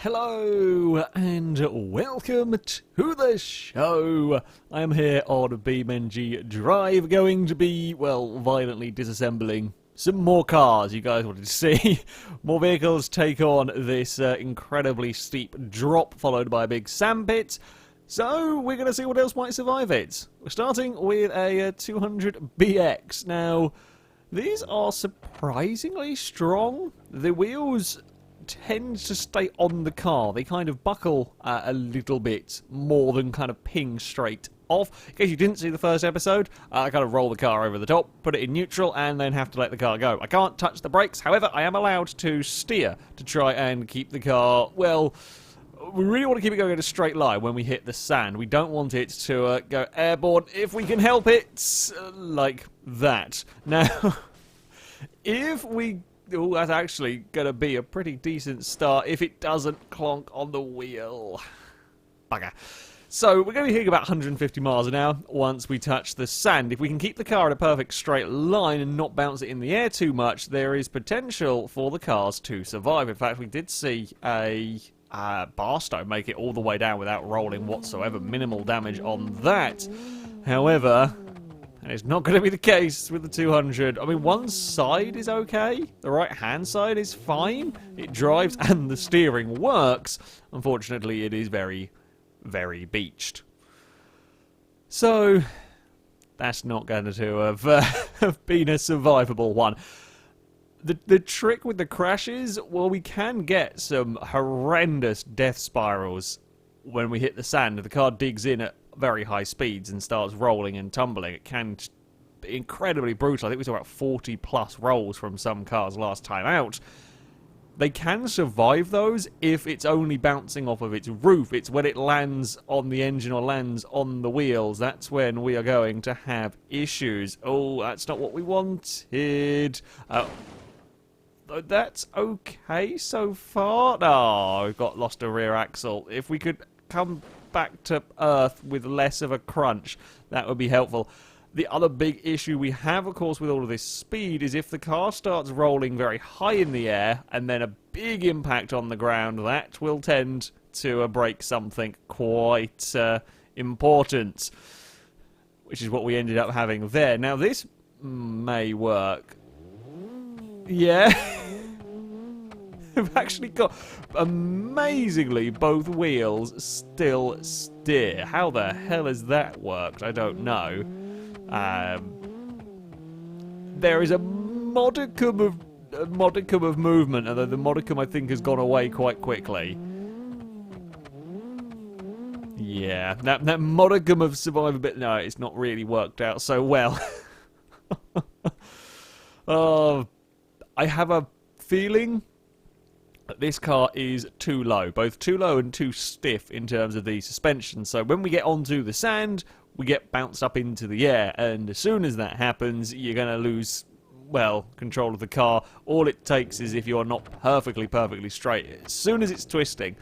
Hello and welcome to the show. I am here on BeamNG Drive, going to be, well, violently disassembling some more cars you guys wanted to see. More vehicles take on this incredibly steep drop followed by a big sandpit. So we're going to see what else might survive it. We're starting with a 200BX. Now, these are surprisingly strong. The wheels tend to stay on the car. They kind of buckle a little bit more than kind of ping straight off. In case you didn't see the first episode, I kind of roll the car over the top, put it in neutral, and then have to let the car go. I can't touch the brakes, however, I am allowed to steer to try and keep the car, well, we really want to keep it going in a straight line when we hit the sand. We don't want it to go airborne if we can help it, like that. Now, if we... Oh, that's actually going to be a pretty decent start if it doesn't clonk on the wheel. Bugger. So, we're going to be hitting about 150 miles an hour once we touch the sand. If we can keep the car in a perfect straight line and not bounce it in the air too much, there is potential for the cars to survive. In fact, we did see a Barstow make it all the way down without rolling whatsoever. Minimal damage on that. However, it's not going to be the case with the 200. I mean, one side is okay. The right-hand side is fine. It drives and the steering works. Unfortunately, it is very, very beached. So, that's not going to have been a survivable one. The trick with the crashes, well, we can get some horrendous death spirals when we hit the sand. The car digs in at very high speeds and starts rolling and tumbling. It can be incredibly brutal. I think we saw about 40 plus rolls from some cars last time out. They can survive those if it's only bouncing off of its roof. It's when it lands on the engine or lands on the wheels. That's when we are going to have issues. Oh, that's not what we wanted. That's okay so far. Oh, we've lost a rear axle. If we could come back to earth with less of a crunch, that would be helpful. The other big issue we have, of course, with all of this speed is if the car starts rolling very high in the air and then a big impact on the ground, that will tend to break something quite important, which is what we ended up having there. Now, this may work. Yeah. We've actually got, amazingly, both wheels still steer. How the hell has that worked? I don't know. There is a modicum of movement, although the modicum, I think, has gone away quite quickly. Yeah, that modicum of survivability, no, it's not really worked out so well. I have a feeling that this car is too low, both too low and too stiff in terms of the suspension. So when we get onto the sand, we get bounced up into the air, and as soon as that happens, you're going to lose, well, control of the car. All it takes is if you're not perfectly straight. As soon as it's twisting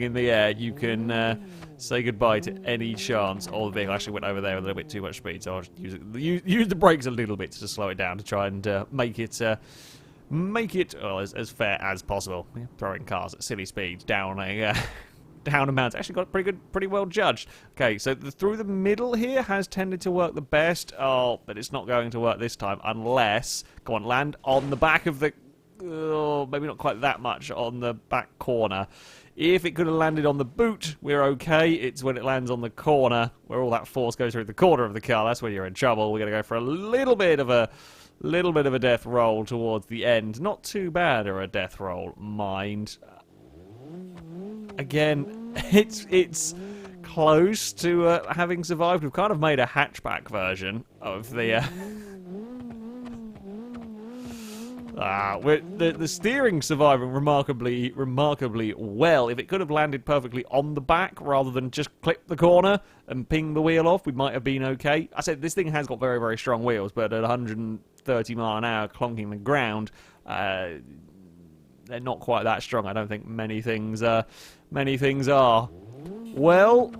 in the air, you can say goodbye to any chance of the vehicle. I actually went over there with a little bit too much speed, so I'll just use the brakes a little bit to slow it down to try and make it well, as fair as possible. Throwing cars at silly speeds down a mountain. Actually got pretty well judged. Okay, so through the middle here has tended to work the best. Oh, but it's not going to work this time unless, go on, land on the back of the, maybe not quite that much on the back corner. If it could have landed on the boot, we're okay. It's when it lands on the corner, where all that force goes through the corner of the car, that's when you're in trouble. We're going to go for a little bit of a death roll towards the end. Not too bad or a death roll, mind. Again, it's close to having survived. We've kind of made a hatchback version of the... the steering surviving remarkably well. If it could have landed perfectly on the back rather than just clip the corner and ping the wheel off, we might have been okay. I said this thing has got very, very strong wheels, but at 130 mile an hour clonking the ground, they're not quite that strong. I don't think many things are. Well,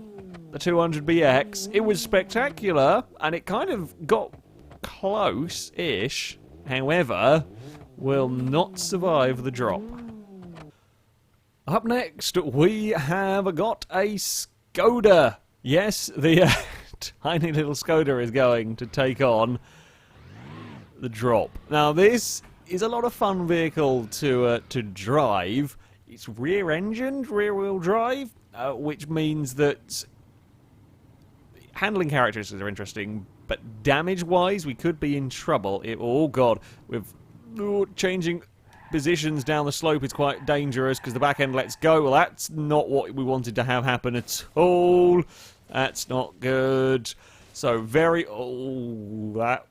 the 200BX, it was spectacular, and it kind of got close-ish. However, will not survive the drop. Up next, we have got a Skoda. Yes, the tiny little Skoda is going to take on the Drop. Now, this is a lot of fun vehicle to drive. It's rear-engined, rear-wheel drive, which means that handling characteristics are interesting, but damage-wise, we could be in trouble. Oh, God. With changing positions down the slope is quite dangerous because the back end lets go. Well, that's not what we wanted to have happen at all. That's not good. So that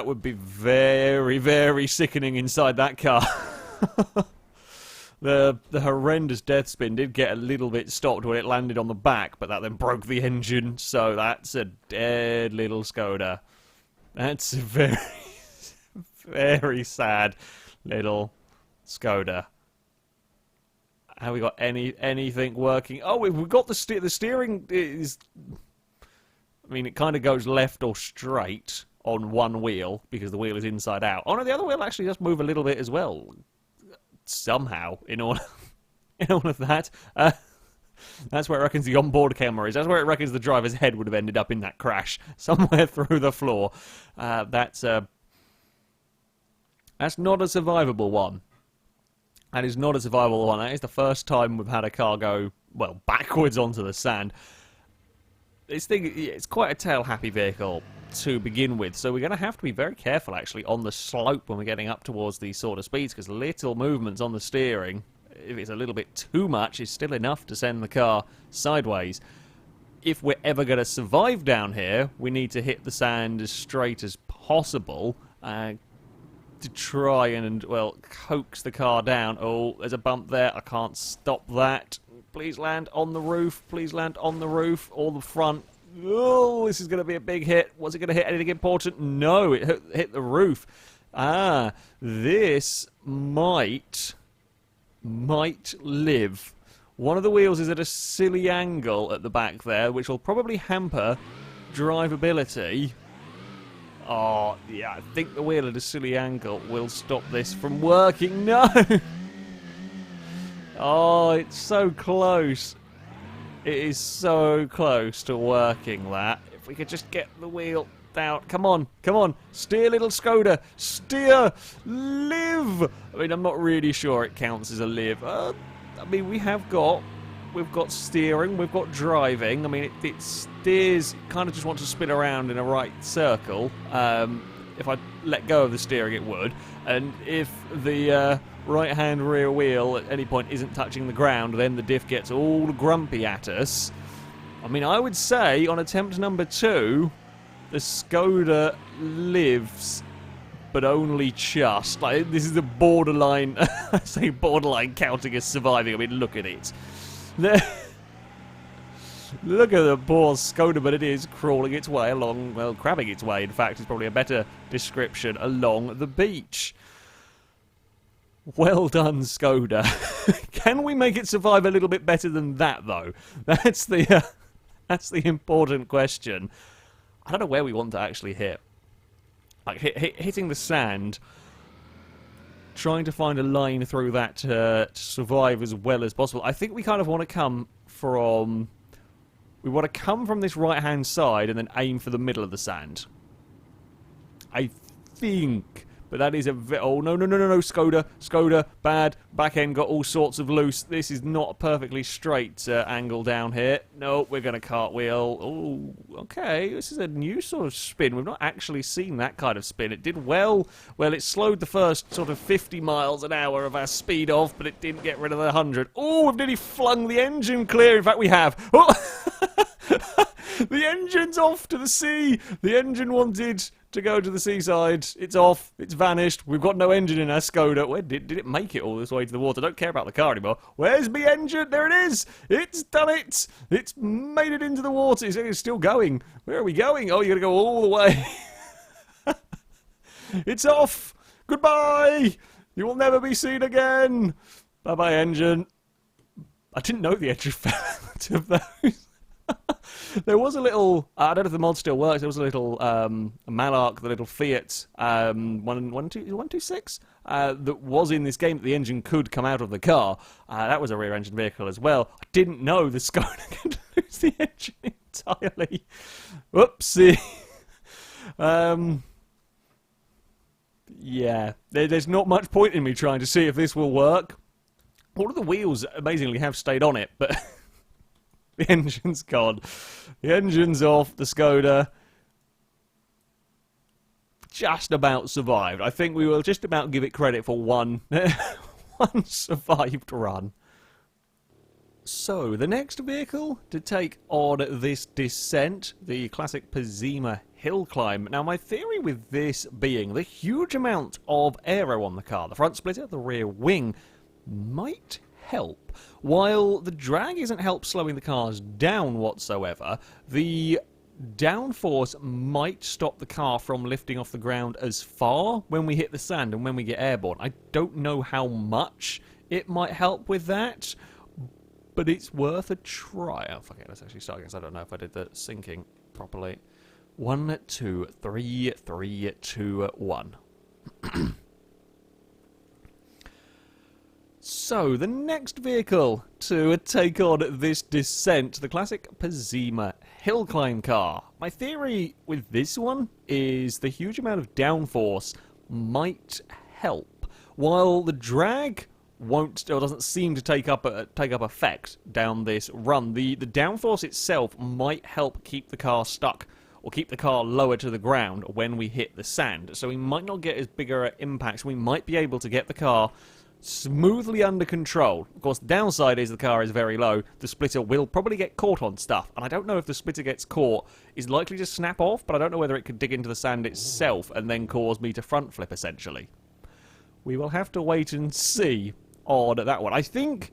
would be very, very sickening inside that car. The horrendous death spin did get a little bit stopped when it landed on the back, but that then broke the engine. So that's a dead little Skoda. That's a very, very sad little Skoda. Have we got anything working? Oh, we've got the steering is. I mean, it kind of goes left or straight on one wheel because the wheel is inside out. Oh no, the other wheel actually does move a little bit as well. Somehow, in all of that. That's where it reckons the onboard camera is. That's where it reckons the driver's head would have ended up in that crash. Somewhere through the floor. That's not a survivable one. That is not a survivable one. That is the first time we've had a car go, well, backwards onto the sand. This thing, it's quite a tail-happy vehicle to begin with, so we're going to have to be very careful, actually, on the slope when we're getting up towards these sort of speeds, because little movements on the steering, if it's a little bit too much, is still enough to send the car sideways. If we're ever going to survive down here, we need to hit the sand as straight as possible to try and, well, coax the car down. Oh, there's a bump there. I can't stop that. Please land on the roof. Please land on the roof or the front. Oh, this is going to be a big hit. Was it going to hit anything important? No, it hit the roof. Ah, this might live. One of the wheels is at a silly angle at the back there, which will probably hamper drivability. Oh, yeah, I think the wheel at a silly angle will stop this from working. No! Oh, it's so close. It is so close to working, that. If we could just get the wheel down. Come on, come on. Steer, little Skoda. Steer. Live. I mean, I'm not really sure it counts as a live. I mean, we've got steering, we've got driving. I mean, it steers, kind of just wants to spin around in a right circle. If I let go of the steering, it would. And if the right-hand rear wheel at any point isn't touching the ground, then the diff gets all grumpy at us. I mean, I would say on attempt number 2, the Skoda lives, but only just. Like, this is a borderline, I say borderline counting as surviving. I mean, look at it. Look at the poor Skoda, but it is crawling its way along, well, crabbing its way, in fact, is probably a better description, along the beach. Well done, Skoda. Can we make it survive a little bit better than that, though? That's the important question. I don't know where we want to actually hit. Like, hitting the sand, trying to find a line through that to survive as well as possible. I think we kind of want to come from... We want to come from this right-hand side and then aim for the middle of the sand. I think... But that is a... Oh, no, Skoda. Skoda, bad. Back end got all sorts of loose. This is not a perfectly straight angle down here. No, we're going to cartwheel. Oh, okay. This is a new sort of spin. We've not actually seen that kind of spin. It did well. Well, it slowed the first sort of 50 miles an hour of our speed off, but it didn't get rid of the 100. Oh, we've nearly flung the engine clear. In fact, we have. Oh! The engine's off to the sea. The engine wanted to go to the seaside. It's off. It's vanished. We've got no engine in our Skoda. Where did it make it all this way to the water? I don't care about the car anymore. Where's the engine? There it is. It's done it. It's made it into the water. It's still going. Where are we going? Oh, you're going to go all the way. It's off. Goodbye. You will never be seen again. Bye-bye, engine. I didn't know the engine fell out of those. There was a little, I don't know if the mod still works, there was a little Malark, the little Fiat 126 that was in this game that the engine could come out of the car. That was a rear engine vehicle as well. I didn't know the Skoda could lose the engine entirely. Whoopsie. Yeah, there's not much point in me trying to see if this will work. All of the wheels, amazingly, have stayed on it, but the engine's gone. The engine's off, the Skoda just about survived. I think we will just about give it credit for one, one survived run. So, the next vehicle to take on this descent, the classic Pazima hill climb. Now, my theory with this being the huge amount of aero on the car, the front splitter, the rear wing, might help. While the drag isn't help slowing the cars down whatsoever, the downforce might stop the car from lifting off the ground as far when we hit the sand and when we get airborne. I don't know how much it might help with that, but it's worth a try. Oh, fuck it, let's actually start again, 'cause I don't know if I did the syncing properly. 1, 2, 3, 3, 2, 1. So, the next vehicle to take on this descent, the classic Pazima hill climb car. My theory with this one is the huge amount of downforce might help, while the drag won't or doesn't seem to take up effect down this run. The downforce itself might help keep the car stuck or keep the car lower to the ground when we hit the sand. So we might not get as bigger impacts. We might be able to get the car smoothly under control. Of course, the downside is the car is very low. The splitter will probably get caught on stuff. And I don't know if the splitter gets caught, is likely to snap off, but I don't know whether it could dig into the sand itself and then cause me to front flip, essentially. We will have to wait and see on that one. I think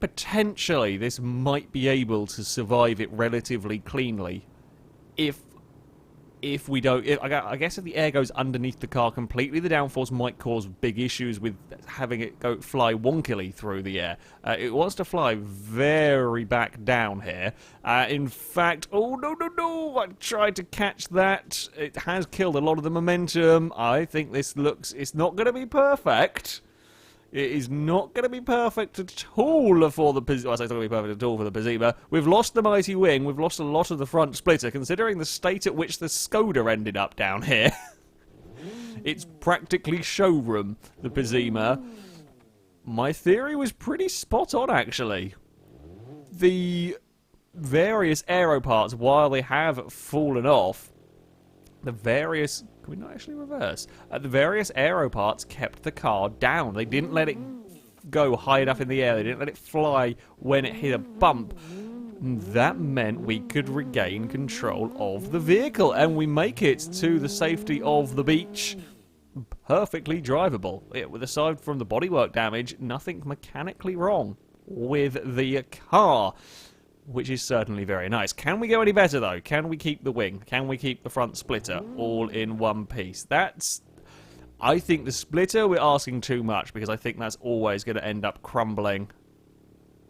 potentially this might be able to survive it relatively cleanly if we don't... I guess if the air goes underneath the car completely, the downforce might cause big issues with having it fly wonkily through the air. It wants to fly very back down here. In fact... Oh, no, no, no! I tried to catch that. It has killed a lot of the momentum. I think this looks... It's not going to be perfect. It is not going to be perfect at all for the Pazima. Well, it's not going to be perfect at all for the Pazima. We've lost the mighty wing. We've lost a lot of the front splitter, considering the state at which the Skoda ended up down here. It's practically showroom, the Pazima. My theory was pretty spot on, actually. The various aero parts, while they have fallen off, the various... Can we not actually reverse? The various aero parts kept the car down. They didn't let it go high enough in the air. They didn't let it fly when it hit a bump. And that meant we could regain control of the vehicle. And we make it to the safety of the beach perfectly drivable. Aside from the bodywork damage, nothing mechanically wrong with the car, which is certainly very nice. Can we go any better, though? Can we keep the wing? Can we keep the front splitter all in one piece? I think the splitter, we're asking too much, because I think that's always going to end up crumbling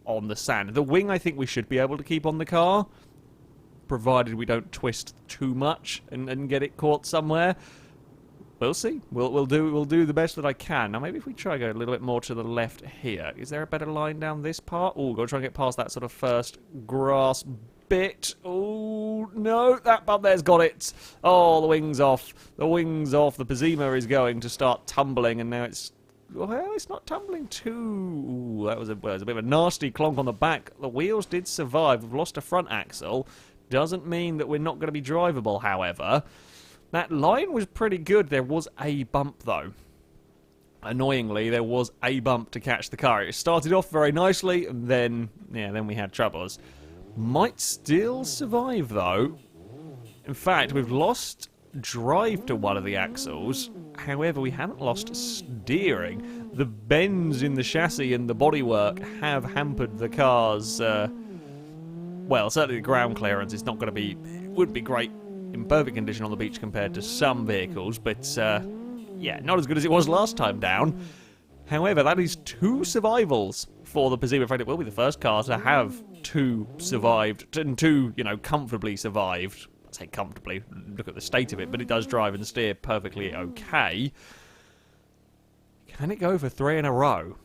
on the sand. The wing, I think we should be able to keep on the car, provided we don't twist too much and get it caught somewhere. We'll see. We'll do the best that I can. Now, maybe if we try to go a little bit more to the left here. Is there a better line down this part? Oh, got to try and get past that sort of first grass bit. Oh, no, that bump there's got it. Oh, the wing's off. The wing's off. The Pazima is going to start tumbling, and now it's... Well, it's not tumbling too... Ooh, that was a bit of a nasty clonk on the back. The wheels did survive. We've lost a front axle. Doesn't mean that we're not going to be drivable, however. That line was pretty good. There was a bump, though. Annoyingly, there was a bump to catch the car. It started off very nicely, and then we had troubles. Might still survive, though. In fact, we've lost drive to one of the axles. However, we haven't lost steering. The bends in the chassis and the bodywork have hampered the car's... well, certainly the ground clearance is not going to be... It would be great in perfect condition on the beach compared to some vehicles, but yeah, not as good as it was last time down. However, that is 2 survivals for the Pazima. In fact, it will be the first car to have two survived, and two, you know, comfortably survived. I say comfortably, look at the state of it, but it does drive and steer perfectly okay. Can it go for 3 in a row?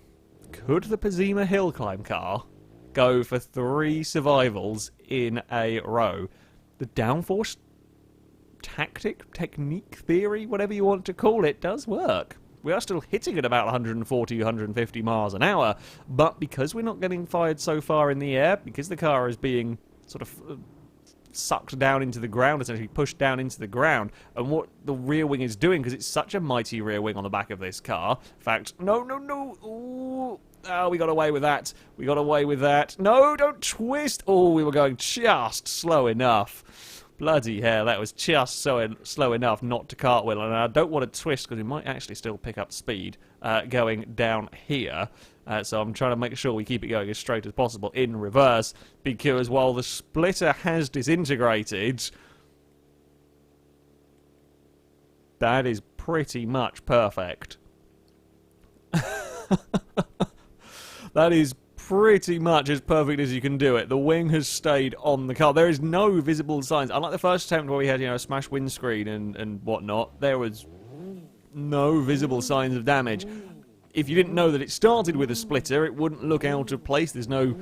Could the Pazima hill climb car go for 3 survivals in a row? The downforce technique, theory, whatever you want to call it, does work. We are still hitting at about 140, 150 miles an hour, but because we're not getting fired so far in the air, because the car is being sort of sucked down into the ground, essentially pushed down into the ground, and what the rear wing is doing, because it's such a mighty rear wing on the back of this car. In fact, no, ooh, oh, we got away with that. We got away with that. No, don't twist. Oh, we were going just slow enough. Bloody hell, that was just slow enough not to cartwheel, and I don't want to twist because we might actually still pick up speed going down here. So I'm trying to make sure we keep it going as straight as possible in reverse, because while the splitter has disintegrated, that is pretty much perfect. That is pretty much as perfect as you can do it. The wing has stayed on the car. There is no visible signs. Unlike the first attempt where we had, you know, a smashed windscreen and whatnot, there was no visible signs of damage. If you didn't know that it started with a splitter, it wouldn't look out of place. There's no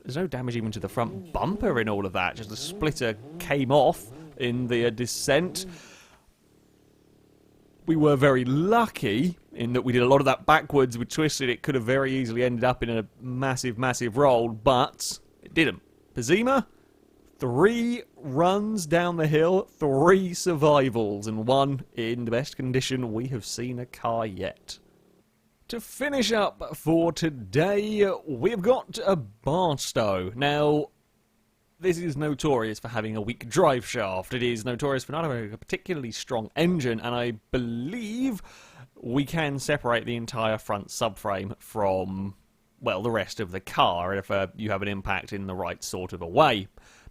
damage even to the front bumper in all of that. Just the splitter came off in the descent. We were very lucky in that we did a lot of that backwards. We twisted. It could have very easily ended up in a massive, massive roll, but it didn't. Pazima, 3 runs down the hill, 3 survivals, and 1 in the best condition we have seen a car yet. To finish up for today, we've got a Barstow. Now, this is notorious for having a weak drive shaft. It is notorious for not having a particularly strong engine, and I believe we can separate the entire front subframe from, well, the rest of the car if you have an impact in the right sort of a way.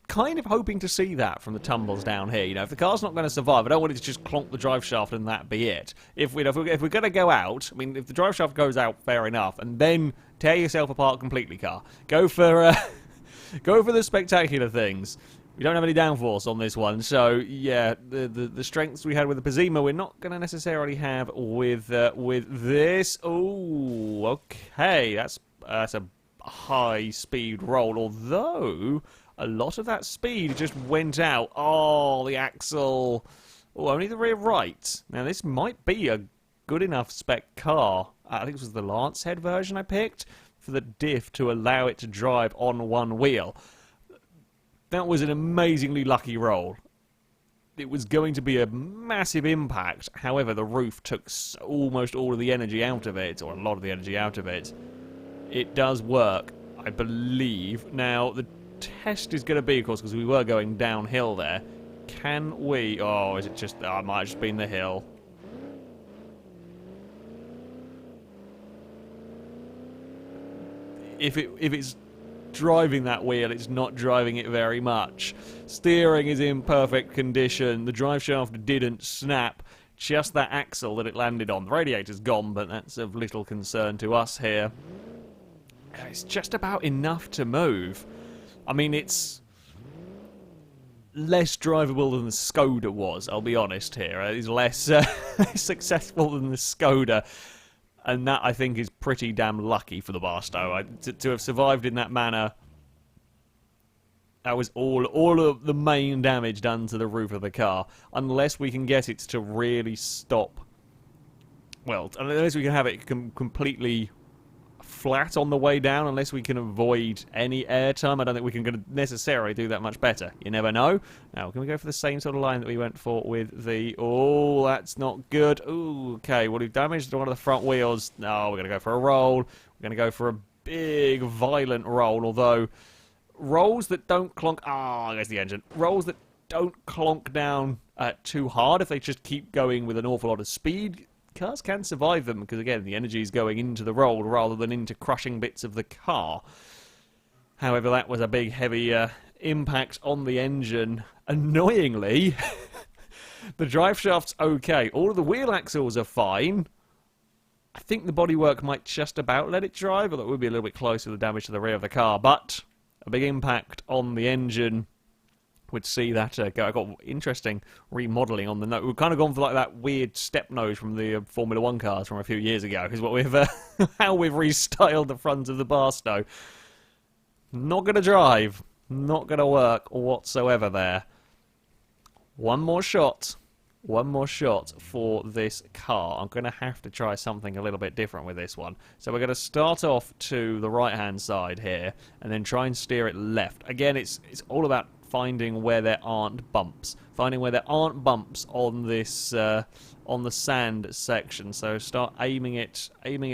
Kind of hoping to see that from the tumbles down here. You know, if the car's not going to survive, I don't want it to just clonk the drive shaft and that be it. If we're going to go out, I mean, if the drive shaft goes out, fair enough, and then tear yourself apart completely, car. Go for the spectacular things. We don't have any downforce on this one, so yeah, the strengths we had with the Pazima, we're not going to necessarily have with this. Oh, okay, that's a high speed roll, although a lot of that speed just went out. Oh, the axle. Oh, only the rear right. Now, this might be a good enough spec car. I think this was the Lance head version I picked for the diff to allow it to drive on one wheel. That was an amazingly lucky roll. It was going to be a massive impact. However, the roof took almost all of the energy out of it, or a lot of the energy out of it. It does work, I believe. Now, the test is going to be, of course, because we were going downhill there. Can we... Oh, is it just... Oh, it might have just been the hill. If it's driving that wheel, it's not driving it very much. Steering is in perfect condition. The drive shaft didn't snap. Just that axle that it landed on. The radiator's gone, but that's of little concern to us here. It's just about enough to move. I mean, it's less drivable than the Skoda was, I'll be honest here. It's less successful than the Skoda. And that, I think, is pretty damn lucky for the Barstow. To have survived in that manner, that was all of the main damage done to the roof of the car. Unless we can get it to really stop... Well, unless we can have it completely flat on the way down, unless we can avoid any airtime, I don't think we can necessarily do that much better. You never know. Now, can we go for the same sort of line that we went for with the... Oh, that's not good. Ooh, okay, well, we've damaged one of the front wheels. No, we're going to go for a roll. We're going to go for a big, violent roll, although rolls that don't clonk... Ah, there's the engine. Rolls that don't clonk down too hard, if they just keep going with an awful lot of speed... Cars can survive them because, again, the energy is going into the roll rather than into crushing bits of the car. However, that was a big, heavy impact on the engine. Annoyingly, the drive shaft's okay. All of the wheel axles are fine. I think the bodywork might just about let it drive, although it would be a little bit closer to the damage to the rear of the car. But a big impact on the engine would see that go. I got interesting remodelling on the nose. We've kind of gone for like that weird step nose from the Formula 1 cars from a few years ago, is what we've how we've restyled the front of the Barstow. Not going to drive. Not going to work whatsoever there. One more shot. One more shot for this car. I'm going to have to try something a little bit different with this one. So we're going to start off to the right-hand side here, and then try and steer it left. Again, it's all about finding where there aren't bumps. Finding where there aren't bumps on this on the sand section. So start aiming it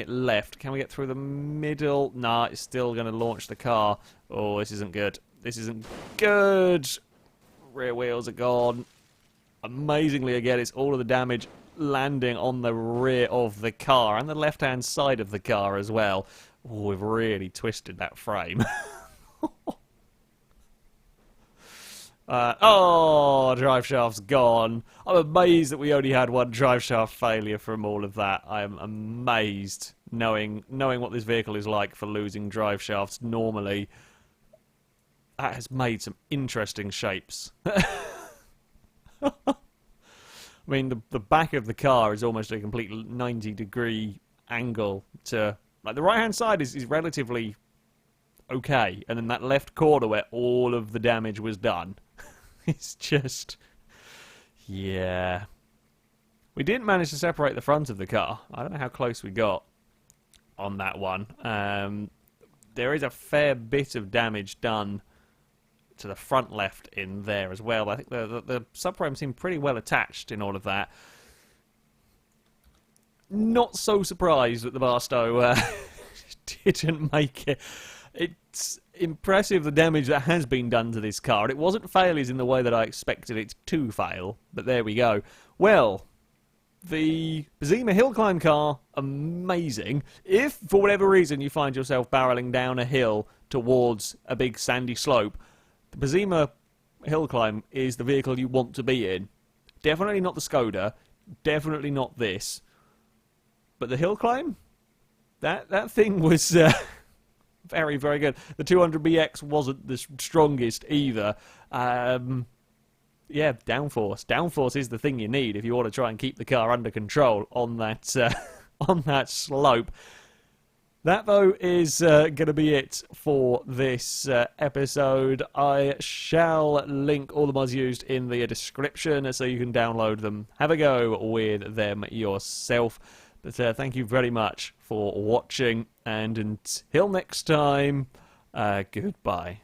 left. Can we get through the middle? Nah, it's still going to launch the car. Oh, this isn't good. This isn't good. Rear wheels are gone. Amazingly, again, it's all of the damage landing on the rear of the car and the left-hand side of the car as well. Oh, we've really twisted that frame. Drive shaft's gone. I'm amazed that we only had one drive shaft failure from all of that. I am amazed, knowing what this vehicle is like for losing drive shafts normally. That has made some interesting shapes. I mean, the back of the car is almost a complete 90-degree angle to... Like, the right-hand side is relatively okay, and then that left corner where all of the damage was done. It's just... Yeah. We didn't manage to separate the front of the car. I don't know how close we got on that one. There is a fair bit of damage done to the front left in there as well. I think the subframe seemed pretty well attached in all of that. Not so surprised that the Barstow didn't make it. It's impressive the damage that has been done to this car. It wasn't failures in the way that I expected it to fail, but there we go. Well, the Bazima hill climb car, amazing. If, for whatever reason, you find yourself barreling down a hill towards a big sandy slope, the Bazima hill climb is the vehicle you want to be in. Definitely not the Skoda. Definitely not this. But the hill climb? That thing was very, very good. The 200BX wasn't the strongest either. Yeah, downforce. Downforce is the thing you need if you want to try and keep the car under control on that on that slope. That, though, is going to be it for this episode. I shall link all the mods used in the description so you can download them. Have a go with them yourself. But thank you very much for watching, and until next time, goodbye.